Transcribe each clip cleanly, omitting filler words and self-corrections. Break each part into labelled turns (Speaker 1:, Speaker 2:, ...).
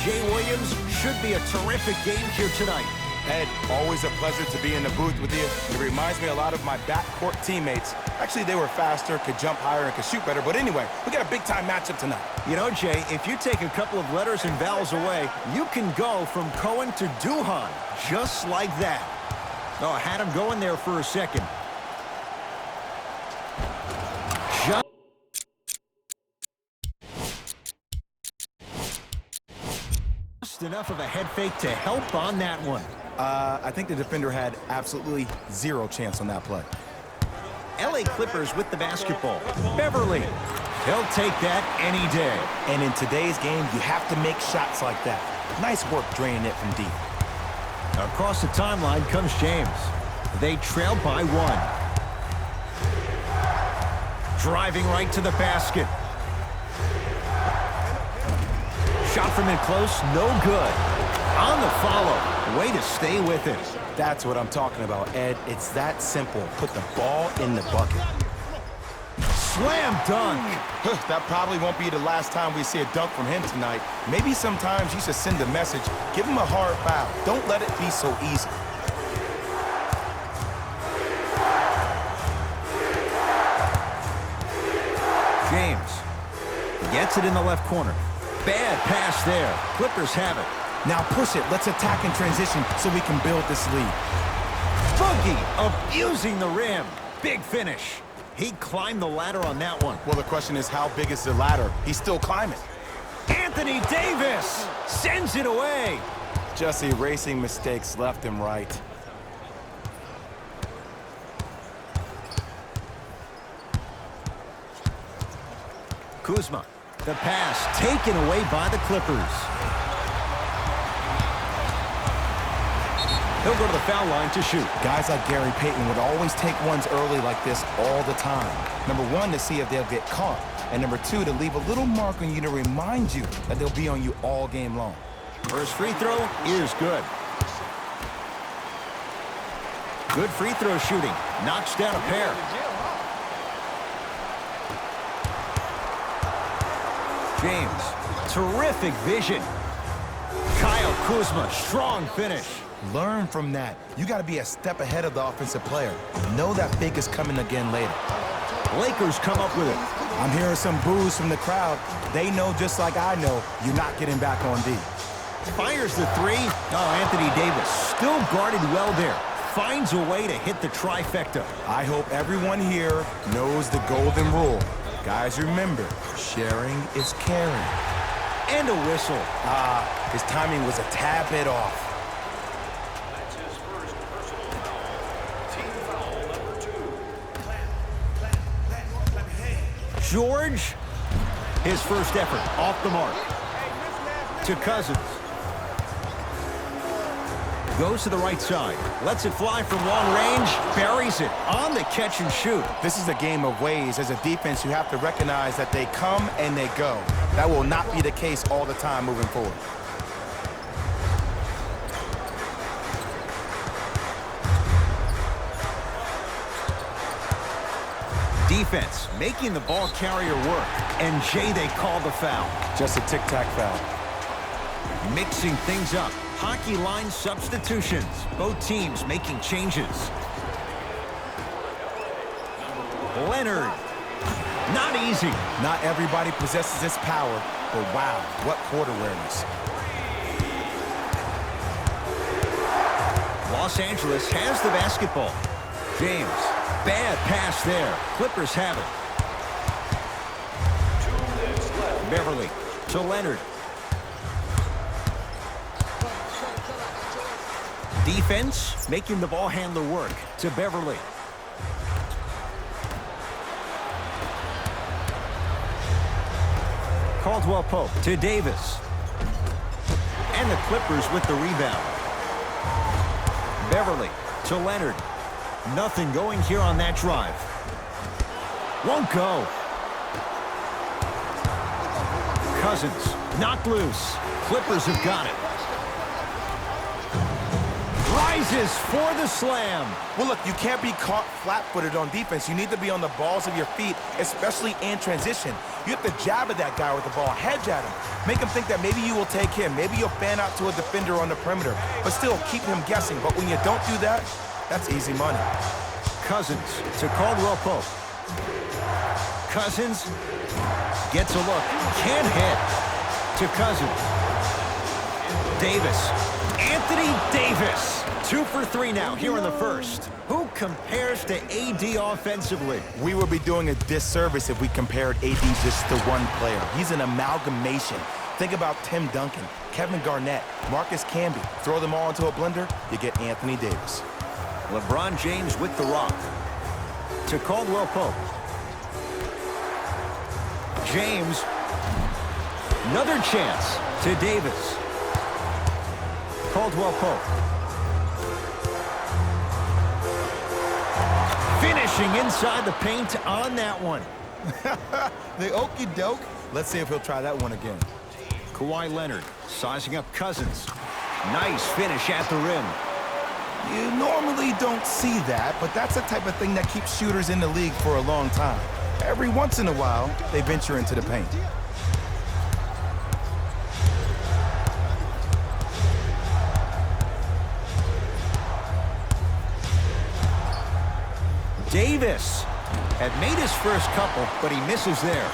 Speaker 1: Jay Williams, should be a terrific game here tonight.
Speaker 2: Ed, always a pleasure to be in the booth with you. It reminds me a lot of my backcourt teammates. Actually, they were faster, could jump higher, and could shoot better. But anyway, we got a big-time matchup tonight.
Speaker 1: You know, Jay, if you take a couple of letters and vowels away, you can go from Cohen to Duhan, just like that. Oh, I had him going there for a second. Just enough of a head fake to help on that one.
Speaker 2: I think the defender had absolutely zero chance on that play.
Speaker 1: LA Clippers with the basketball. Beverly. He'll take that any day.
Speaker 2: And in today's game, you have to make shots like that. Nice work draining it from deep.
Speaker 1: Across the timeline comes James. They trail by 1. Driving right to the basket. Shot from in close, no good. On the follow, way to stay with it.
Speaker 2: That's what I'm talking about, Ed. It's that simple. Put the ball in the bucket.
Speaker 1: Slam dunk.
Speaker 2: That probably won't be the last time we see a dunk from him tonight. Maybe sometimes you should send a message. Give him a hard foul. Don't let it be so easy.
Speaker 1: James gets it in the left corner. Bad pass there. Clippers have it.
Speaker 2: Now push it. Let's attack in transition so we can build this lead.
Speaker 1: Boogie abusing the rim. Big finish. He climbed the ladder on that one.
Speaker 2: Well, the question is, how big is the ladder? He's still climbing.
Speaker 1: Anthony Davis sends it away.
Speaker 2: Just erasing mistakes left and right.
Speaker 1: Kuzma. The pass taken away by the Clippers. He'll go to the foul line to shoot.
Speaker 2: Guys like Gary Payton would always take ones early like this all the time. Number 1, to see if they'll get caught. And number 2, to leave a little mark on you to remind you that they'll be on you all game long.
Speaker 1: First free throw is good. Good free throw shooting. Knocks down a pair. James, terrific vision. Kyle Kuzma, strong finish.
Speaker 2: Learn from that. You got to be a step ahead of the offensive player. Know that big is coming again later.
Speaker 1: Lakers come up with it.
Speaker 2: I'm hearing some boos from the crowd. They know, just like I know, you're not getting back on D.
Speaker 1: Fires the 3. Oh, Anthony Davis still guarded well there. Finds a way to hit the trifecta.
Speaker 2: I hope everyone here knows the golden rule. Guys, remember, sharing is caring.
Speaker 1: And a whistle.
Speaker 2: His timing was a tad bit off.
Speaker 1: George, his first effort off the mark. To Cousins. Goes to the right side. Lets it fly from long range. Buries it on the catch and shoot.
Speaker 2: This is a game of ways. As a defense, you have to recognize that they come and they go. That will not be the case all the time moving forward.
Speaker 1: Defense making the ball carrier work. And Jay, they call the foul.
Speaker 2: Just a tic-tac foul.
Speaker 1: Mixing things up. Hockey line substitutions. Both teams making changes. Leonard. Not easy.
Speaker 2: Not everybody possesses this power, but wow, what court awareness.
Speaker 1: Los Angeles has the basketball. James. Bad pass there. Clippers have it. Beverly to Leonard. Defense making the ball handler work to Beverly. Caldwell Pope to Davis. And the Clippers with the rebound. Beverly to Leonard. Nothing going here on that drive. Won't go. Cousins knocked loose. Clippers have got it. Rises for the slam.
Speaker 2: Well, look, you can't be caught flat-footed on defense. You need to be on the balls of your feet, especially in transition. You have to jab at that guy with the ball, hedge at him. Make him think that maybe you will take him. Maybe you'll fan out to a defender on the perimeter, but still keep him guessing. But when you don't do that, that's easy money.
Speaker 1: Cousins to Caldwell Pope. Cousins gets a look. Can't hit. To Cousins. Davis. Anthony Davis. 2 for 3 now here in the first. Who compares to AD offensively?
Speaker 2: We would be doing a disservice if we compared AD just to one player. He's an amalgamation. Think about Tim Duncan, Kevin Garnett, Marcus Camby. Throw them all into a blender, you get Anthony Davis.
Speaker 1: LeBron James with the rock. To Caldwell Pope. James. Another chance to Davis. Caldwell Pope. Finishing inside the paint on that one.
Speaker 2: The okie doke. Let's see if he'll try that one again.
Speaker 1: Kawhi Leonard sizing up Cousins. Nice finish at the rim.
Speaker 2: You normally don't see that, but that's the type of thing that keeps shooters in the league for a long time. Every once in a while, they venture into the paint.
Speaker 1: Davis had made his first couple, but he misses there.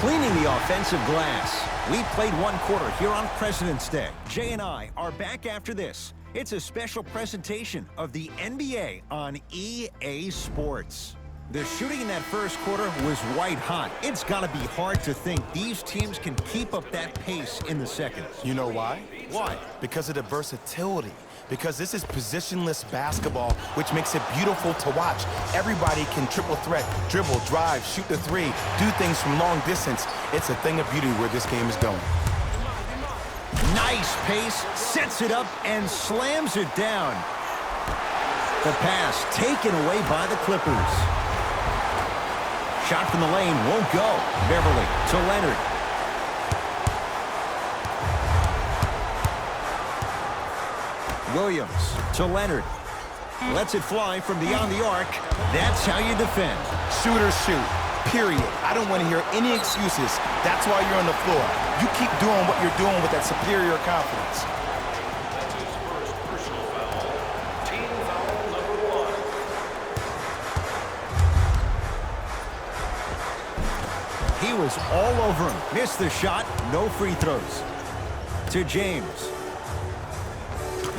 Speaker 1: Cleaning the offensive glass. We played one quarter here on President's Day. Jay and I are back after this. It's a special presentation of the NBA on EA Sports. The shooting in that first quarter was white hot. It's got to be hard to think these teams can keep up that pace in the second.
Speaker 2: You know why?
Speaker 1: Why?
Speaker 2: Because of the versatility. Because this is positionless basketball, which makes it beautiful to watch. Everybody can triple threat, dribble, drive, shoot the three, do things from long distance. It's a thing of beauty where this game is going.
Speaker 1: Nice pace, sets it up, and slams it down. The pass taken away by the Clippers. Shot from the lane won't go. Beverly to Leonard. Williams to Leonard. Lets it fly from beyond the arc. That's how you defend.
Speaker 2: Shooters shoot, period. I don't want to hear any excuses. That's why you're on the floor. You keep doing what you're doing with that superior confidence.
Speaker 1: He was all over him. Missed the shot. No free throws. To James.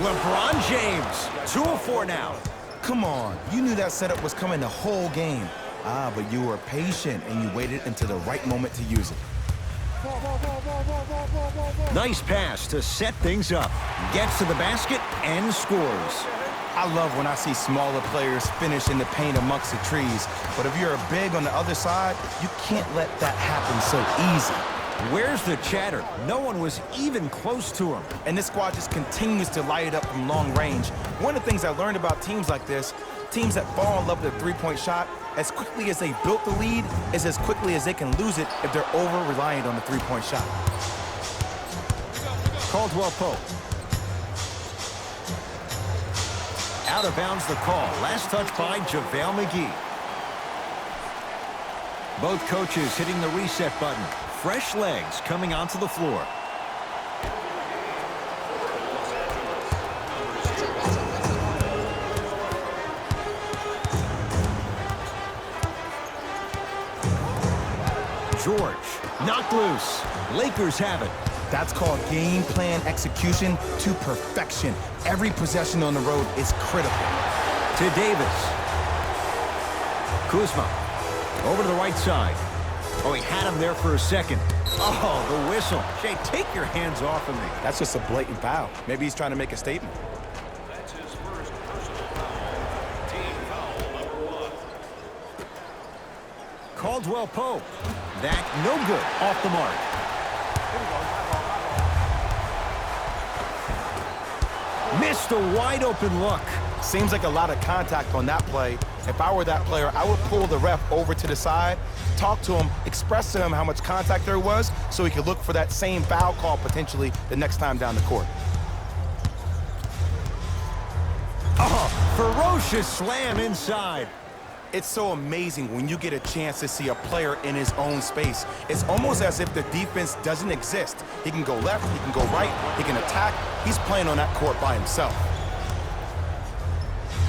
Speaker 1: LeBron James. 2 of 4 now.
Speaker 2: Come on. You knew that setup was coming the whole game. But you were patient and you waited until the right moment to use it.
Speaker 1: Nice pass to set things up. Gets to the basket and scores.
Speaker 2: I love when I see smaller players finish in the paint amongst the trees. But if you're a big on the other side, you can't let that happen so easy.
Speaker 1: Where's the chatter? No one was even close to him.
Speaker 2: And this squad just continues to light it up from long range. One of the things I learned about teams like this, teams that fall in love with a three-point shot, as quickly as they built the lead, is as quickly as they can lose it if they're over-reliant on the three-point shot.
Speaker 1: Caldwell Pope. Out of bounds the call. Last touch by JaVale McGee. Both coaches hitting the reset button. Fresh legs coming onto the floor. George, knocked loose. Lakers have it.
Speaker 2: That's called game plan execution to perfection. Every possession on the road is critical.
Speaker 1: To Davis. Kuzma. Over to the right side. Oh, he had him there for a second. Oh, the whistle. Jay, take your hands off of me.
Speaker 2: That's just a blatant foul. Maybe he's trying to make a statement.
Speaker 3: That's his first personal foul. Team foul number 1.
Speaker 1: Caldwell Pope. That no good. Off the mark. Missed a wide open look.
Speaker 2: Seems like a lot of contact on that play. If I were that player, I would pull the ref over to the side, talk to him, express to him how much contact there was so he could look for that same foul call potentially the next time down the court.
Speaker 1: Oh, ferocious slam inside.
Speaker 2: It's so amazing when you get a chance to see a player in his own space. It's almost as if the defense doesn't exist. He can go left, he can go right, he can attack. He's playing on that court by himself.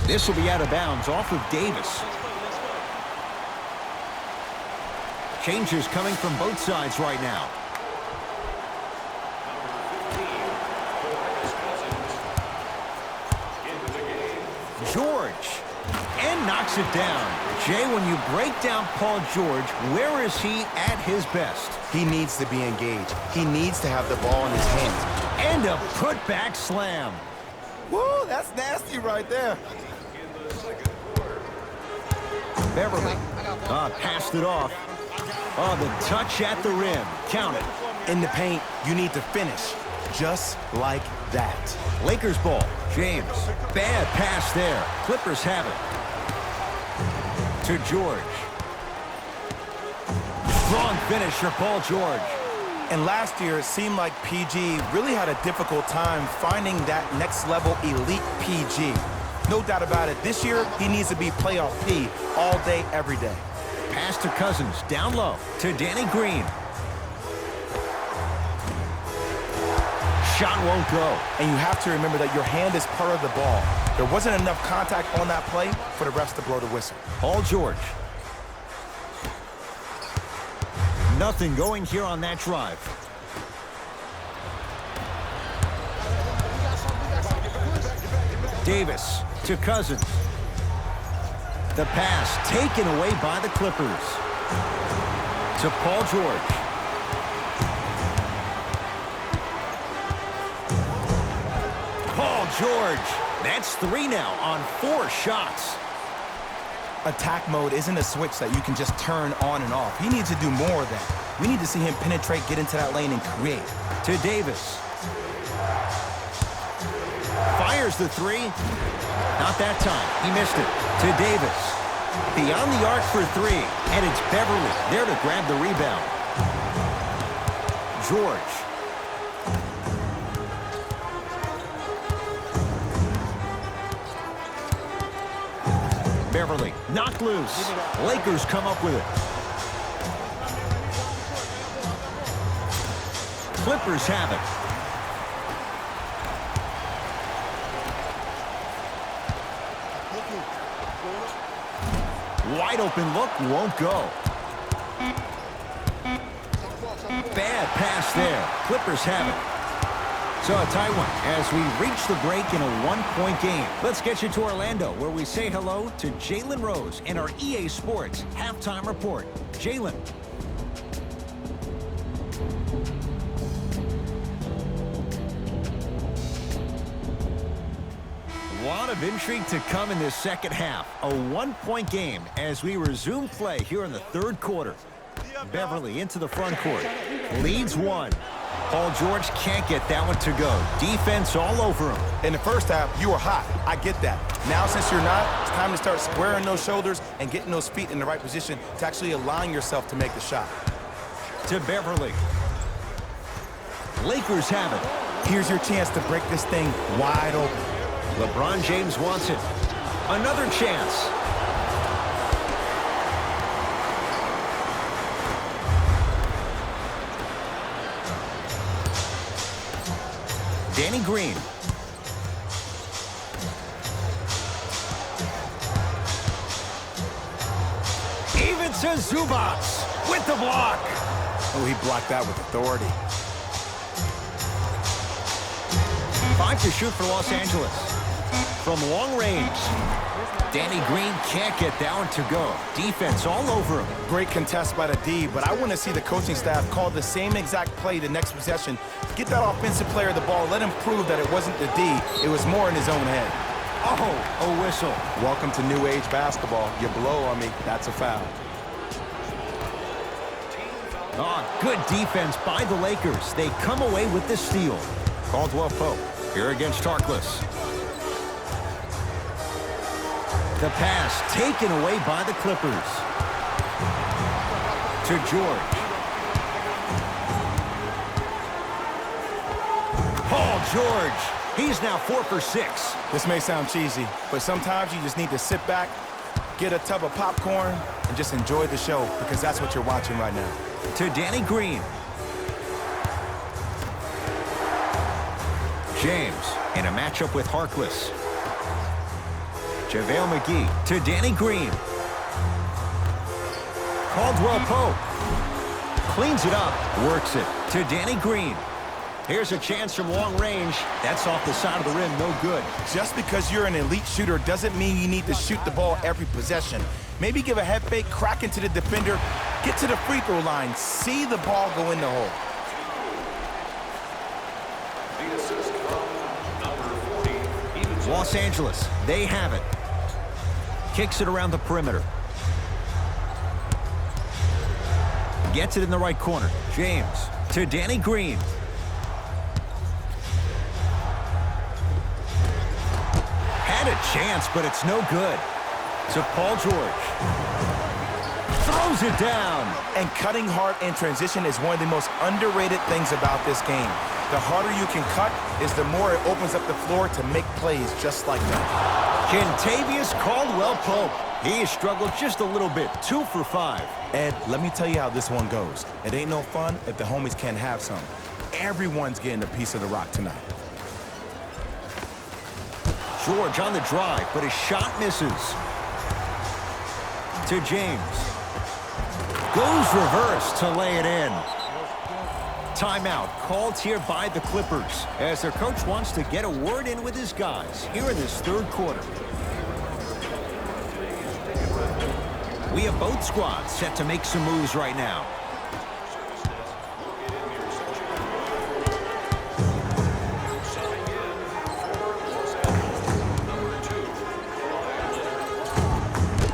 Speaker 1: This will be out of bounds off of Davis. Changes coming from both sides right now. George. And knocks it down. Jay, when you break down Paul George, where is he at his best?
Speaker 2: He needs to be engaged. He needs to have the ball in his hands.
Speaker 1: And a putback slam.
Speaker 2: Woo, that's nasty right there.
Speaker 1: Beverly. Passed it off. Oh, the touch at the rim. Count it.
Speaker 2: In the paint, you need to finish. Just like that.
Speaker 1: Lakers ball. James. Bad pass there. Clippers have it. To George. Strong finisher, Paul George.
Speaker 2: And last year, it seemed like PG really had a difficult time finding that next level elite PG. No doubt about it. This year, he needs to be playoff P all day, every day.
Speaker 1: Pass to Cousins. Down low. To Danny Green. Shot won't go.
Speaker 2: And you have to remember that your hand is part of the ball. There wasn't enough contact on that play for the refs to blow the whistle.
Speaker 1: Paul George. Nothing going here on that drive. Davis to Cousins. The pass taken away by the Clippers. To Paul George. Paul George. That's 3 now on 4 shots.
Speaker 2: Attack mode isn't a switch that you can just turn on and off. He needs to do more of that. We need to see him penetrate, get into that lane, and create.
Speaker 1: To Davis. Fires the 3. Not that time. He missed it. To Davis. Beyond the arc for 3. And it's Beverly there to grab the rebound. George. Beverly knocked loose. Lakers come up with it. Clippers have it. Wide open look, won't go. Bad pass there. Clippers have it. So a tie one as we reach the break in a 1-point game. Let's get you to Orlando, where we say hello to Jalen Rose in our EA Sports Halftime Report. Jalen. A lot of intrigue to come in this second half. A 1-point game as we resume play here in the third quarter. Beverly into the front court. Leads 1. Paul George can't get that one to go. Defense all over him.
Speaker 2: In the first half, you were hot. I get that. Now, since you're not, it's time to start squaring those shoulders and getting those feet in the right position to actually allowing yourself to make the shot.
Speaker 1: To Beverly. Lakers have it.
Speaker 2: Here's your chance to break this thing wide open.
Speaker 1: LeBron James wants it. Another chance. Danny Green. Even to Zubac with the block.
Speaker 2: Oh, he blocked that with authority.
Speaker 1: 5 to shoot for Los Angeles. From long range. Danny Green can't get that one to go. Defense all over him.
Speaker 2: Great contest by the D, but I want to see the coaching staff call the same exact play the next possession. Get that offensive player the ball. Let him prove that it wasn't the D. It was more in his own head.
Speaker 1: Oh, a whistle.
Speaker 2: Welcome to new age basketball. You blow on me. That's a foul.
Speaker 1: Oh, good defense by the Lakers. They come away with the steal. Caldwell Pope here against Tarkless. The pass taken away by the Clippers. To George. Paul George. He's now 4 for 6.
Speaker 2: This may sound cheesy, but sometimes you just need to sit back, get a tub of popcorn, and just enjoy the show, because that's what you're watching right now.
Speaker 1: To Danny Green. James in a matchup with Harkless. JaVale McGee to Danny Green. Caldwell Pope. Cleans it up. Works it to Danny Green. Here's a chance from long range. That's off the side of the rim. No good.
Speaker 2: Just because you're an elite shooter doesn't mean you need to shoot the ball every possession. Maybe give a head fake, crack into the defender, get to the free throw line, see the ball go in the hole.
Speaker 3: The assist from number 40. Evens
Speaker 1: Los Angeles, they have it. Kicks it around the perimeter. Gets it in the right corner. James to Danny Green. Had a chance, but it's no good. To Paul George. Throws it down.
Speaker 2: And cutting hard in transition is one of the most underrated things about this game. The harder you can cut is the more it opens up the floor to make plays just like that.
Speaker 1: Kentavious Caldwell-Pope. He has struggled just a little bit. 2 for 5.
Speaker 2: Ed, let me tell you how this one goes. It ain't no fun if the homies can't have some. Everyone's getting a piece of the rock tonight.
Speaker 1: George on the drive, but his shot misses. To James. Goes reverse to lay it in. Timeout called here by the Clippers as their coach wants to get a word in with his guys here in this third quarter. We have both squads set to make some moves right now.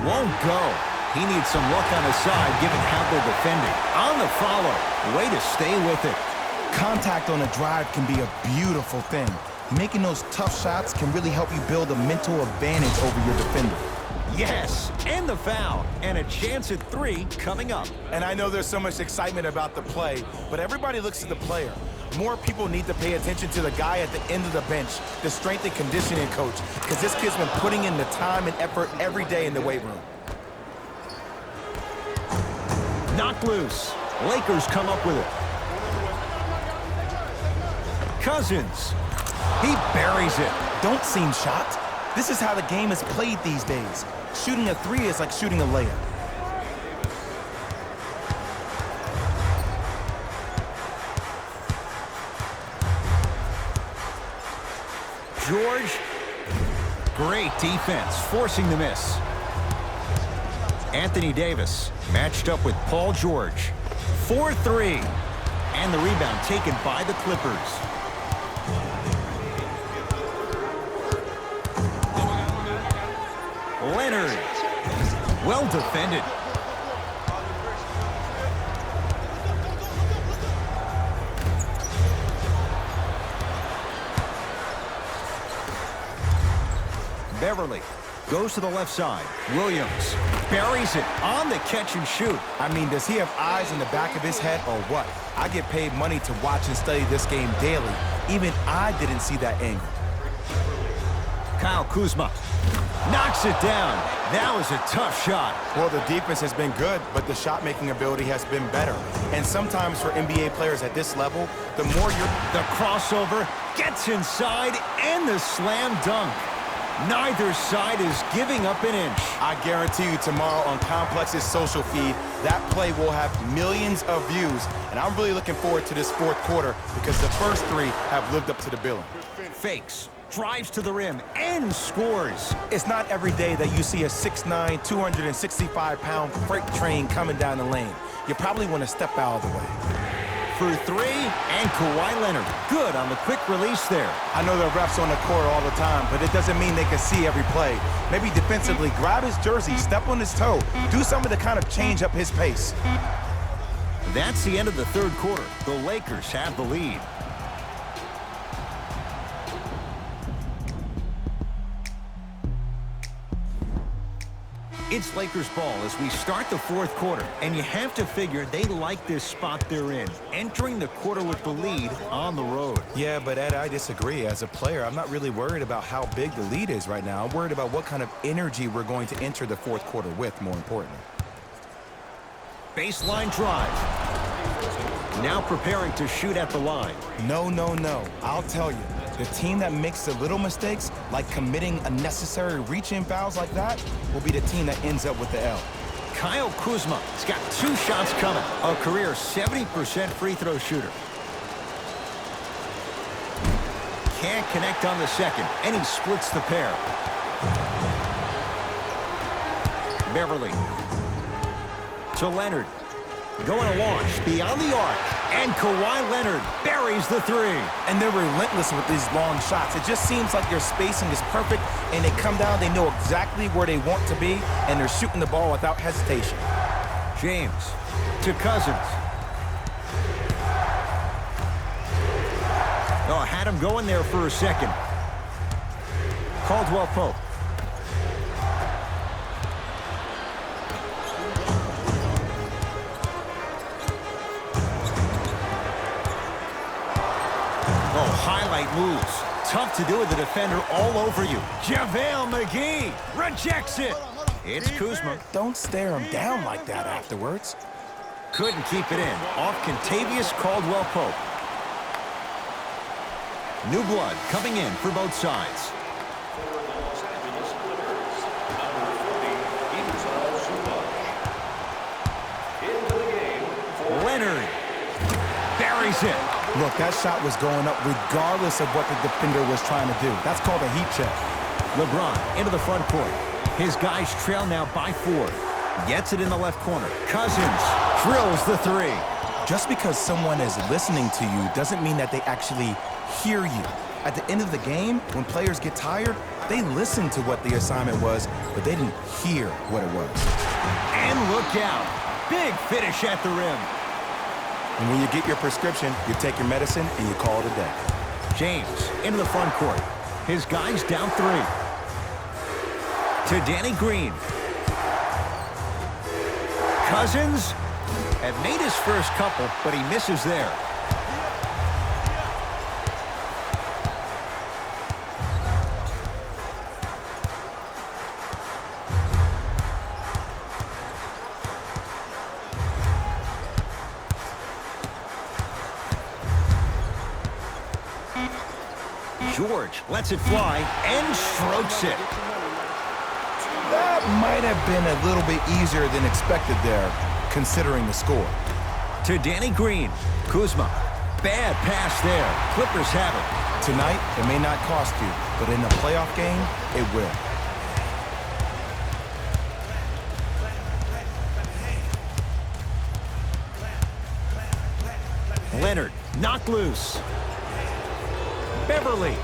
Speaker 1: Won't go. He needs some luck on his side given how they're defending. On the follow. Way to stay with it.
Speaker 2: Contact on a drive can be a beautiful thing. Making those tough shots can really help you build a mental advantage over your defender.
Speaker 1: Yes, and the foul, and a chance at 3 coming up.
Speaker 2: And I know there's so much excitement about the play, but everybody looks at the player. More people need to pay attention to the guy at the end of the bench, the strength and conditioning coach, because this kid's been putting in the time and effort every day in the weight room.
Speaker 1: Knocked loose. Lakers come up with it. Cousins. He buries it.
Speaker 2: Don't seem shocked. This is how the game is played these days. Shooting a 3 is like shooting a layup.
Speaker 1: George. Great defense, forcing the miss. Anthony Davis matched up with Paul George. 4-3. And the rebound taken by the Clippers. Leonard. Well defended. Beverly goes to the left side. Williams buries it on the catch and shoot.
Speaker 2: I mean, does he have eyes in the back of his head or what? I get paid money to watch and study this game daily. Even I didn't see that angle.
Speaker 1: Kyle Kuzma knocks it down. That was a tough shot.
Speaker 2: Well, the defense has been good, but the shot-making ability has been better. And sometimes for NBA players at this level, the more you're...
Speaker 1: The crossover gets inside and the slam dunk. Neither side is giving up an inch.
Speaker 2: I guarantee you tomorrow on Complex's social feed, that play will have millions of views. And I'm really looking forward to this fourth quarter because the first 3 have lived up to the billing.
Speaker 1: Fakes, drives to the rim, and scores.
Speaker 2: It's not every day that you see a 6'9", 265-pound freight train coming down the lane. You probably want to step out of the way.
Speaker 1: For 3, and Kawhi Leonard. Good on the quick release there.
Speaker 2: I know the refs on the court all the time, but it doesn't mean they can see every play. Maybe defensively, grab his jersey, step on his toe, do something to kind of change up his pace.
Speaker 1: That's the end of the third quarter. The Lakers have the lead. It's Lakers ball as we start the fourth quarter, and you have to figure they like this spot they're in, entering the quarter with the lead on the road.
Speaker 2: Yeah, but Ed, I disagree. As a player, I'm not really worried about how big the lead is right now. I'm worried about what kind of energy we're going to enter the fourth quarter with, more importantly.
Speaker 1: Baseline drive. Now preparing to shoot at the line.
Speaker 2: No. I'll tell you. The team that makes the little mistakes, like committing unnecessary reach-in fouls like that, will be the team that ends up with the L.
Speaker 1: Kyle Kuzma has got 2 shots coming. A career 70% free throw shooter. Can't connect on the second, and he splits the pair. Beverly. To Leonard. Going to launch beyond the arc. And Kawhi Leonard buries the 3.
Speaker 2: And they're relentless with these long shots. It just seems like their spacing is perfect, and they come down, they know exactly where they want to be, and they're shooting the ball without hesitation.
Speaker 1: James to Cousins. Oh, had him going there for a second. Caldwell Pope. Highlight moves. Tough to do with the defender all over you. JaVale McGee rejects it. It's Kuzma.
Speaker 2: Don't stare him down like that afterwards.
Speaker 1: Couldn't keep it in. Off Kentavious Caldwell-Pope. New blood coming in for both sides. Leonard buries it.
Speaker 2: Look, that shot was going up regardless of what the defender was trying to do. That's called a heat check.
Speaker 1: LeBron into the front court. His guys trail now by 4. Gets it in the left corner. Cousins drills the 3.
Speaker 2: Just because someone is listening to you doesn't mean that they actually hear you. At the end of the game, when players get tired, they listen to what the assignment was, but they didn't hear what it was.
Speaker 1: And look out. Big finish at the rim.
Speaker 2: And when you get your prescription, you take your medicine and you call it a day.
Speaker 1: James into the front court. His guys down 3. To Danny Green. Cousins had made his first couple, but he misses there. George lets it fly and strokes it.
Speaker 2: That might have been a little bit easier than expected there, considering the score.
Speaker 1: To Danny Green. Kuzma. Bad pass there. Clippers have it.
Speaker 2: Tonight, it may not cost you, but in a playoff game, it will.
Speaker 1: Leonard knocked loose. Beverly.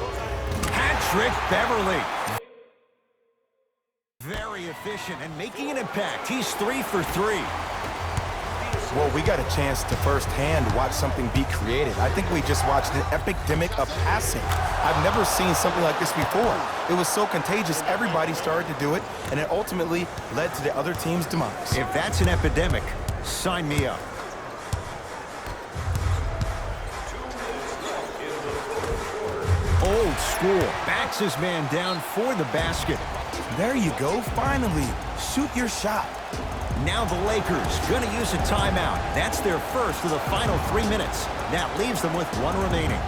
Speaker 1: Patrick Beverly. Very efficient and making an impact. He's 3 for 3.
Speaker 2: Well, we got a chance to firsthand watch something be created. I think we just watched an epidemic of passing. I've never seen something like this before. It was so contagious, everybody started to do it, and it ultimately led to the other team's demise.
Speaker 1: If that's an epidemic, sign me up. Old school. Backs his man down for the basket.
Speaker 2: There you go, finally. Shoot your shot.
Speaker 1: Now the Lakers going to use a timeout. That's their first of the final 3 minutes. That leaves them with 1 remaining.